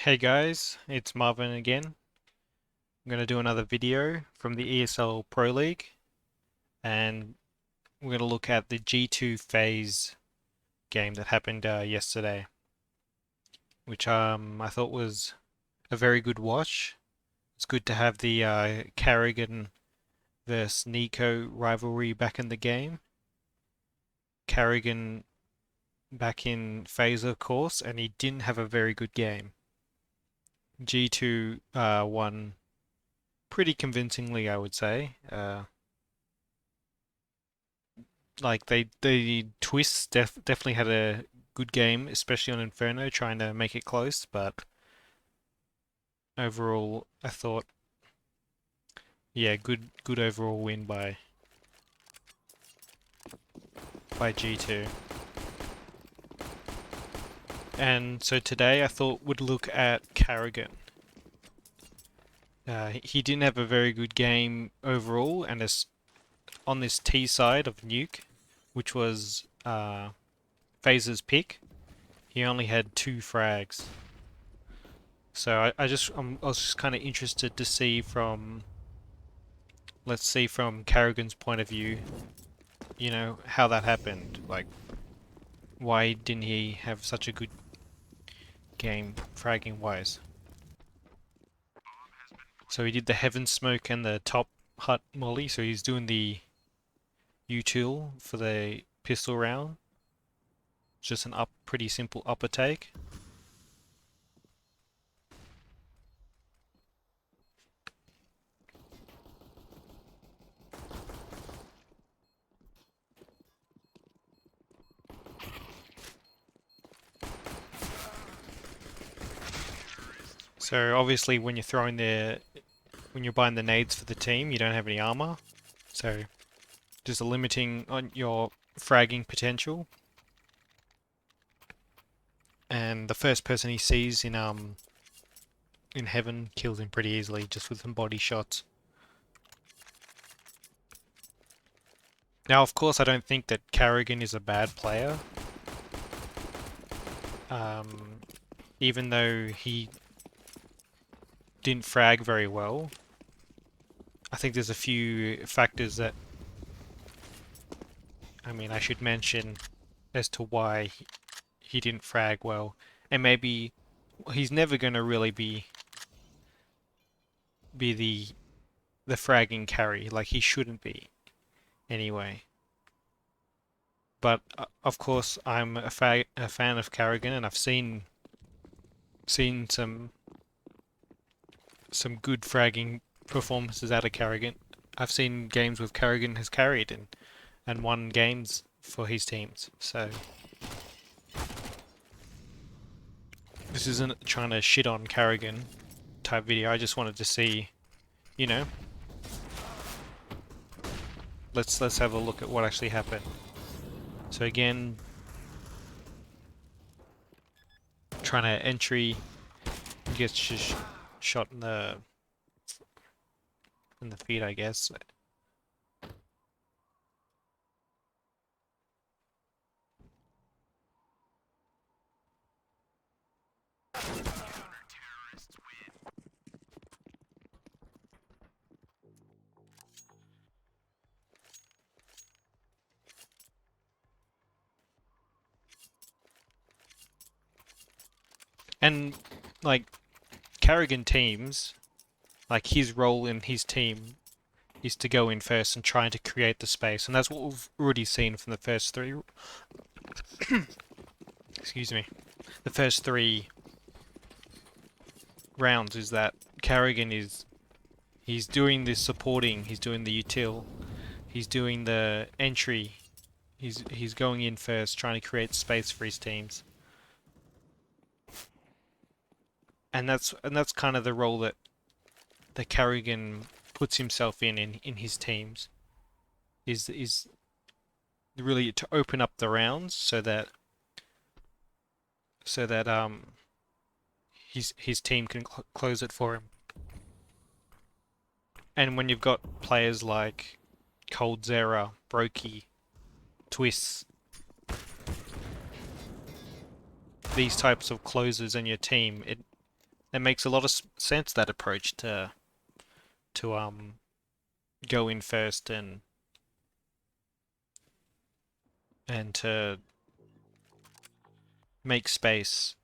Hey guys, it's Marvin again. I'm going to do another video from the ESL Pro League, and we're going to look at the G2 FaZe game that happened yesterday, which I thought was a very good watch. It's good to have the karrigan versus NiKo rivalry back in the game. karrigan back in FaZe, of course, and he didn't have a very good game. G2 won pretty convincingly, I would say. Like the twists definitely had a good game, especially on Inferno, trying to make it close. But overall, I thought, yeah, good overall win by G2. And so today I thought would look at karrigan. He didn't have a very good game overall, and on this T side of Nuke, which was FaZe's pick, he only had 2 frags. So I was just kind of interested to see from, let's see from karrigan's point of view, how that happened. Like, why didn't he have such a good game fragging wise? So he did the heaven smoke and the top hut molly, so he's doing the util for the pistol round. Just an pretty simple upper take. So obviously when when you're buying the nades for the team, you don't have any armor. So just limiting on your fragging potential. And the first person he sees in heaven kills him pretty easily just with some body shots. Now, of course, I don't think that karrigan is a bad player. Um, Even though he didn't frag very well, I think there's a few factors that, I should mention as to why he didn't frag well. And maybe he's never going to really be the fragging carry, like he shouldn't be anyway. But of course, I'm a fan of karrigan, and I've seen some good fragging performances out of karrigan. I've seen games with karrigan has carried and won games for his teams. So this isn't trying to shit on karrigan type video. I just wanted to see, you know, let's have a look at what actually happened. So again, trying to entry, gets just shot in the feet, I guess. And like karrigan teams, like his role in his team is to go in first and trying to create the space, and that's what we've already seen from the first three. Excuse me. The first 3 rounds is that karrigan he's doing the supporting, he's doing the util, he's doing the entry, he's going in first, trying to create space for his teams. And that's kind of the role that the karrigan puts himself in his teams, is really to open up the rounds so that his team can close it for him. And when you've got players like coldzera, Brokey, Twists, these types of closers in your team, it makes a lot of sense, that approach to go in first and to make space,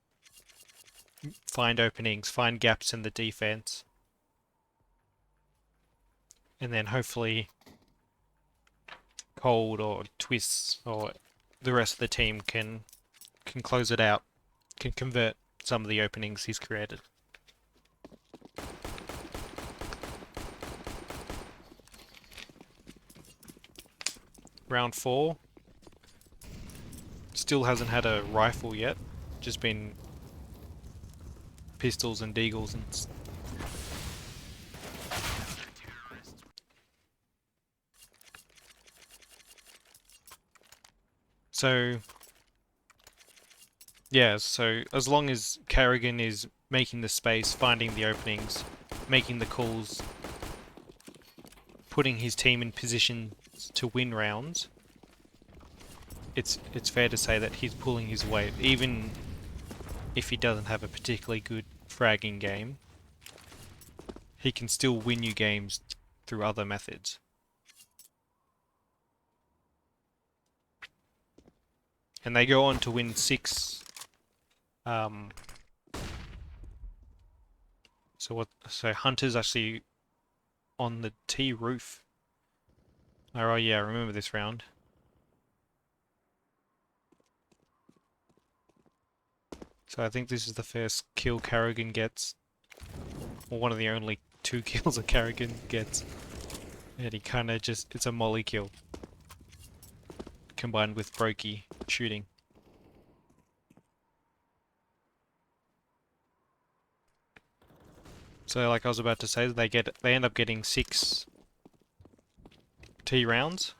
find openings, find gaps in the defense, and then hopefully Cold or Twists or the rest of the team can close it out, can convert some of the openings he's created. Round 4. Still hasn't had a rifle yet. Just been pistols and deagles and... So... yeah, so as long as karrigan is making the space, finding the openings, making the calls, putting his team in position to win rounds, it's fair to say that he's pulling his weight, even if he doesn't have a particularly good fragging game. He can still win you games through other methods. And they go on to win 6. So Hunter's actually on the T roof. Oh yeah, I remember this round. So I think this is the first kill karrigan gets, or one of the only 2 kills a karrigan gets. And he kinda just, it's a molly kill, combined with brokey shooting. So like I was about to say, they end up getting 6 T rounds.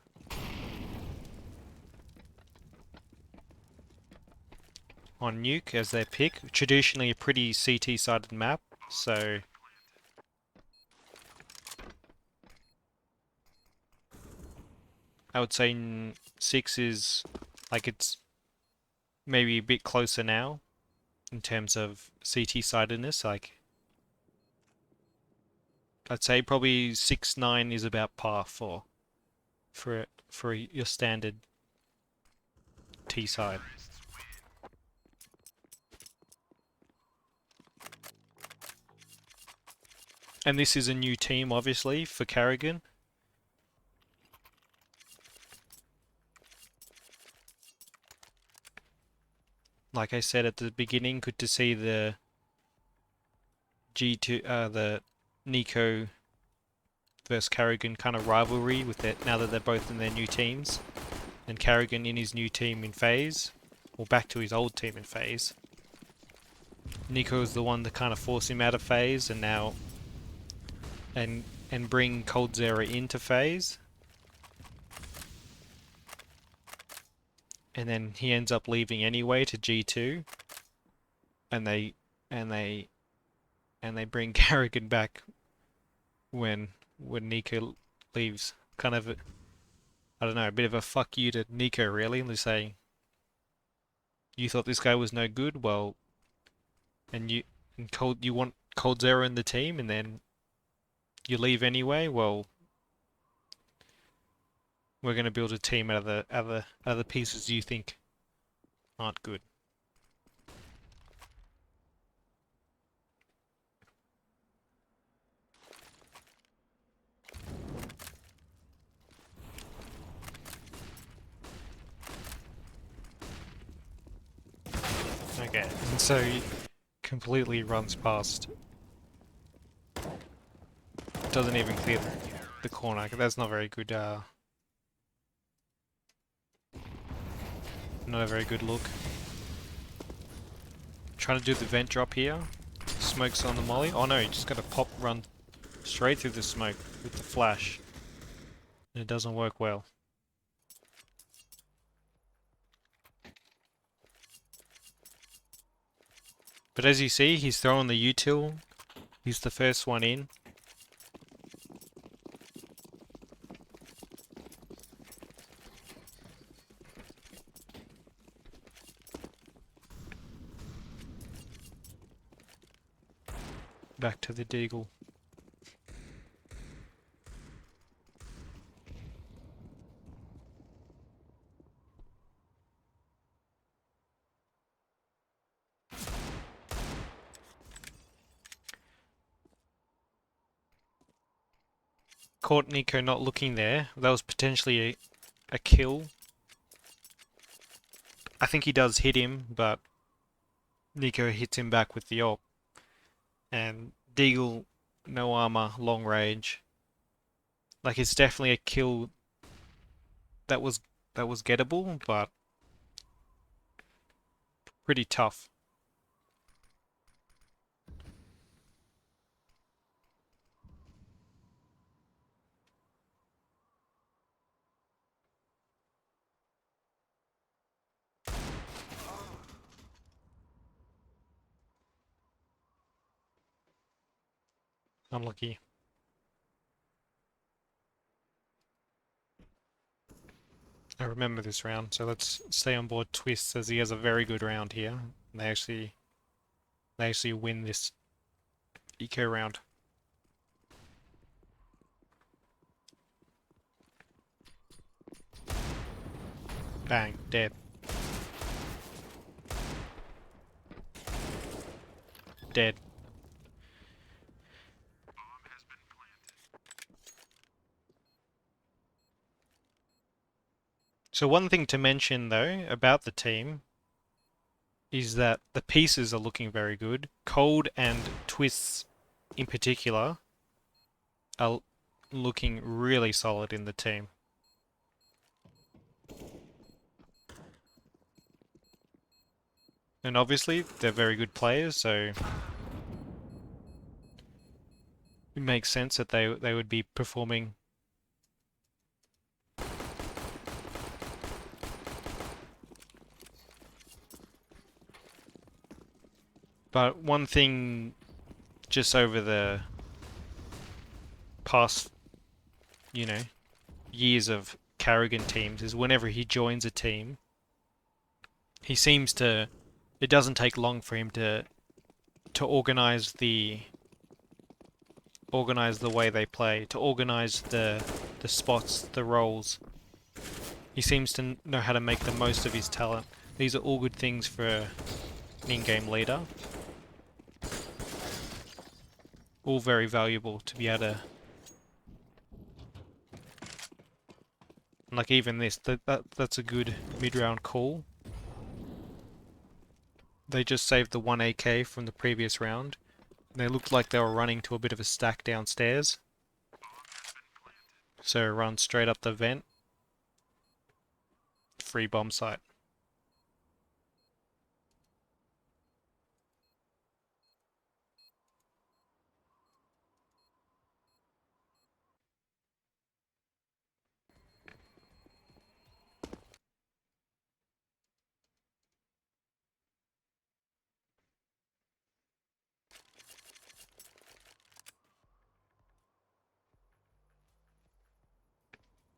On Nuke as their pick. Traditionally a pretty CT-sided map, so... I would say 6 is... like it's maybe a bit closer now in terms of CT-sidedness. Like, I'd say probably 6-9 is about par for your standard T side. And this is a new team, obviously, for karrigan. Like I said at the beginning, good to see the the NiKo versus karrigan kind of rivalry with it now that they're both in their new teams. And karrigan in his new team in FaZe, or back to his old team in FaZe. NiKo is the one that kind of forced him out of FaZe, and now and bring coldzera into FaZe. And then he ends up leaving anyway to G2, and they bring karrigan back when NiKo leaves. Kind of, I don't know, a bit of a fuck you to NiKo, really. And they're saying, you thought this guy was no good, well, and you want coldzera in the team, and then you leave anyway. Well, we're going to build a team out of the pieces you think aren't good. Okay, and so he completely runs past. Doesn't even clear the corner. That's not very good. Not a very good look. Trying to do the vent drop here. Smoke's on the molly. Oh no, you just got to run straight through the smoke with the flash. And it doesn't work well. But as you see, he's throwing the util. He's the first one in. Back to the Deagle. Caught NiKo not looking there. That was potentially a kill. I think he does hit him, but NiKo hits him back with the ult. And Deagle, no armor, long range. Like, it's definitely a kill that was gettable, but pretty tough. Unlucky. I remember this round, so let's stay on board Twist as he has a very good round here. They actually win this eco round. Bang, dead. Dead. So one thing to mention though about the team is that the pieces are looking very good. Cold and Twists in particular are looking really solid in the team. And obviously they're very good players, so it makes sense that they would be performing but one thing just over the past, years of karrigan teams is whenever he joins a team, he seems to, it doesn't take long for him to organize the way they play, to organize the spots, the roles. He seems to know how to make the most of his talent. These are all good things for an in-game leader. All very valuable to be able to... Like even this, that's a good mid-round call. They just saved the 1 AK from the previous round. They looked like they were running to a bit of a stack downstairs. So run straight up the vent. Free bomb site.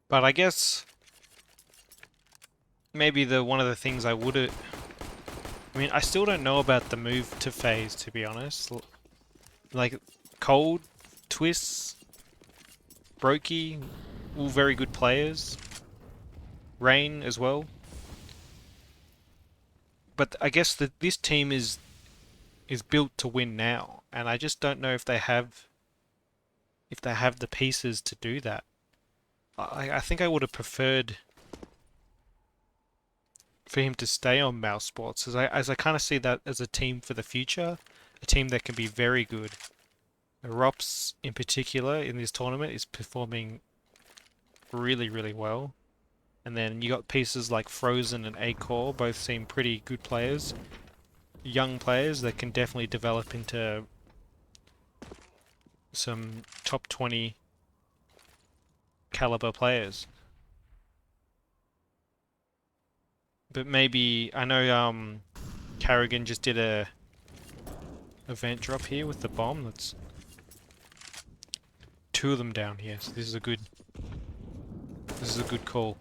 But I guess maybe one of the things I would have... I mean, I still don't know about the move to FaZe, to be honest. Like, Cold, Twists, Brokey, all very good players. Rain as well. But I guess that this team is built to win now, and I just don't know if they have the pieces to do that. I think I would have preferred for him to stay on Mouse Sports, as I kind of see that as a team for the future, a team that can be very good. Rops in particular in this tournament is performing really, really well. And then you got pieces like Frozen and A-Core, both seem pretty good players. Young players that can definitely develop into some top 20 caliber players. But maybe, I know karrigan just did a event drop here with the bomb. That's two of them down here, so this is a good call.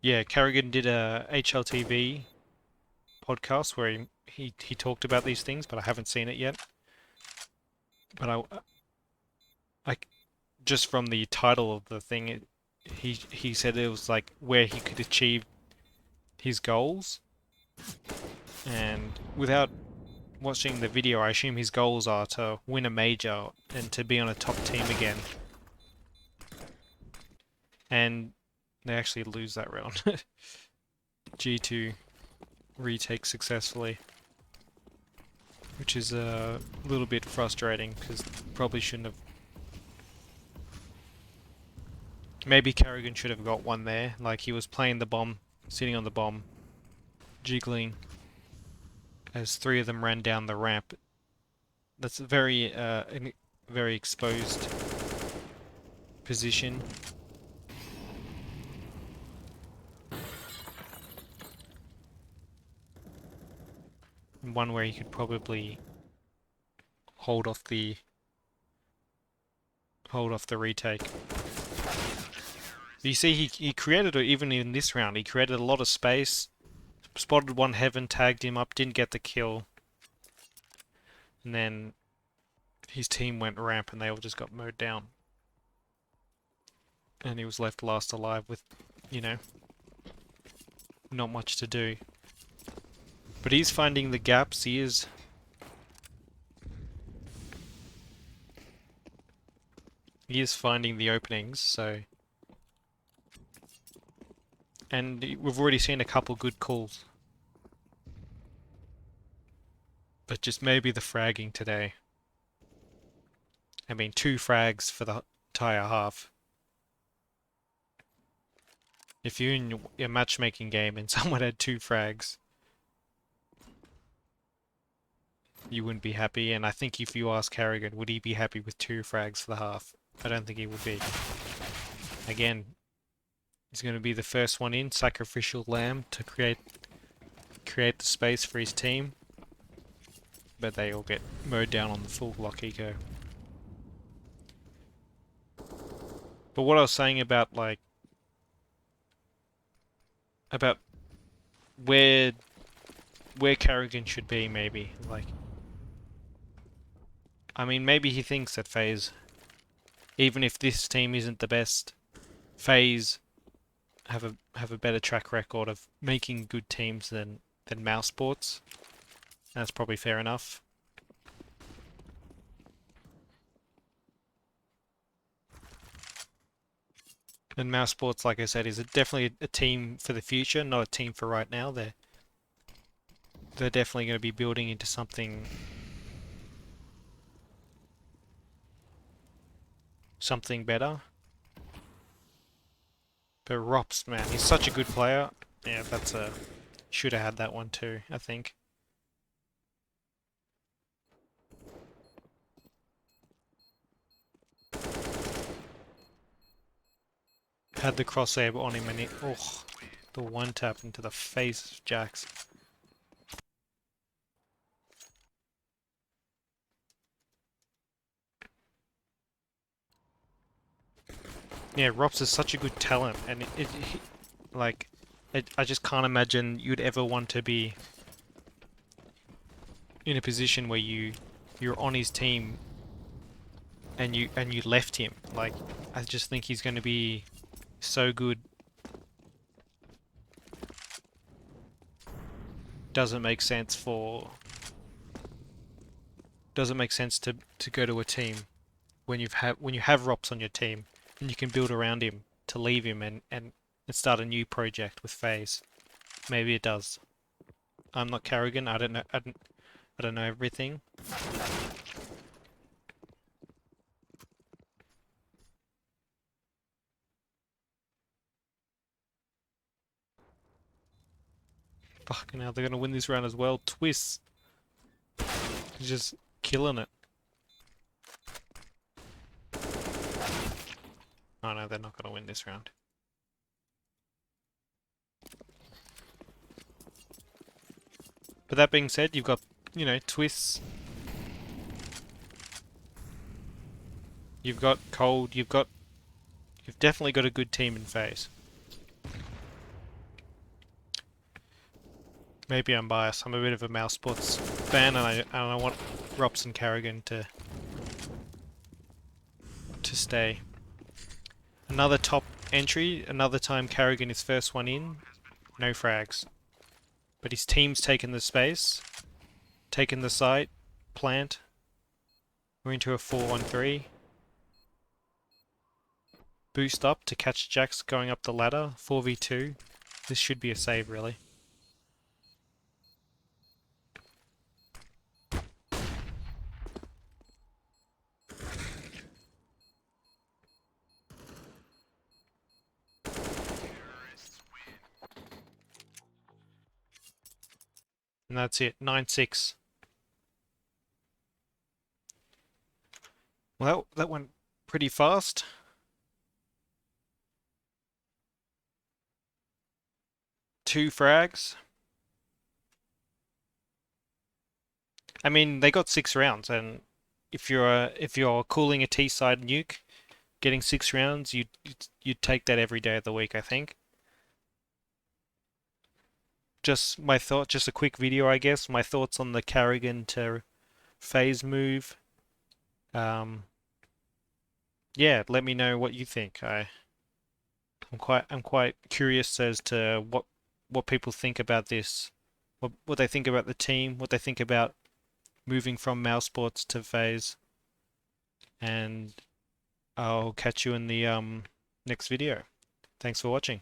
Yeah, karrigan did a HLTV podcast where he talked about these things, but I haven't seen it yet. But I just from the title of the thing, he said it was like where he could achieve his goals, and without watching the video, I assume his goals are to win a major and to be on a top team again. And they actually lose that round. G2 retake successfully, which is a little bit frustrating because probably shouldn't have. Maybe karrigan should have got one there. Like he was playing the bomb, sitting on the bomb, jiggling as three of them ran down the ramp. That's a very exposed position. One where he could probably hold off the retake. You see, he created, even in this round, he created a lot of space. Spotted one heaven, tagged him up, didn't get the kill. And then his team went ramp and they all just got mowed down. And he was left last alive with, you know, not much to do. But he's finding the gaps, he is finding the openings, so. And we've already seen a couple good calls. But just maybe the fragging today. I mean, 2 frags for the entire half. If you're in a matchmaking game and someone had 2 frags, you wouldn't be happy. And I think if you ask karrigan, would he be happy with 2 frags for the half? I don't think he would be. Again, he's going to be the first one in, sacrificial lamb, to create the space for his team. But they all get mowed down on the full block eco. But what I was saying about, like, about where karrigan should be, maybe, like, I mean, maybe he thinks that FaZe, even if this team isn't the best, FaZe have a better track record of making good teams than mouse sports. That's probably fair enough. And mouse sports, like I said, is definitely a team for the future, not a team for right now. They're definitely going to be building into something better. But Rops, man, he's such a good player. Yeah, that's a should have had that one too, I think. Had the crosshair on him and it, oh, the one tap into the face of Jax. Yeah, Rops is such a good talent, and I just can't imagine you'd ever want to be in a position where you're on his team and you left him. Like, I just think he's going to be so good. Doesn't make sense to go to a team when you have Rops on your team and you can build around him to leave him and start a new project with FaZe. Maybe it does. I'm not karrigan. I don't know. I don't know everything. Fucking hell, they're gonna win this round as well. Twist. He's just killing it. Oh no, they're not gonna win this round. But that being said, you've got, you know, Twists. You've got Cold. You've definitely got a good team in FaZe. Maybe I'm biased. I'm a bit of a mouse sports fan, and I want Rops and karrigan to stay. Another top entry. Another time karrigan is first one in. No frags. But his team's taken the space, taken the site, plant. We're into a 4-1-3. Boost up to catch Jax going up the ladder. 4v2. This should be a save, really. And that's it. 9-6. Well, that went pretty fast. Two frags. I mean, they got 6 rounds, and if you're cooling a T-side nuke, getting 6 rounds, you'd take that every day of the week, I think. Just my thought, just a quick video, I guess. My thoughts on the karrigan to FaZe move. Yeah, let me know what you think. I'm quite curious as to what people think about this, what they think about the team, what they think about moving from mouse sports to FaZe, and I'll catch you in the next video. Thanks for watching.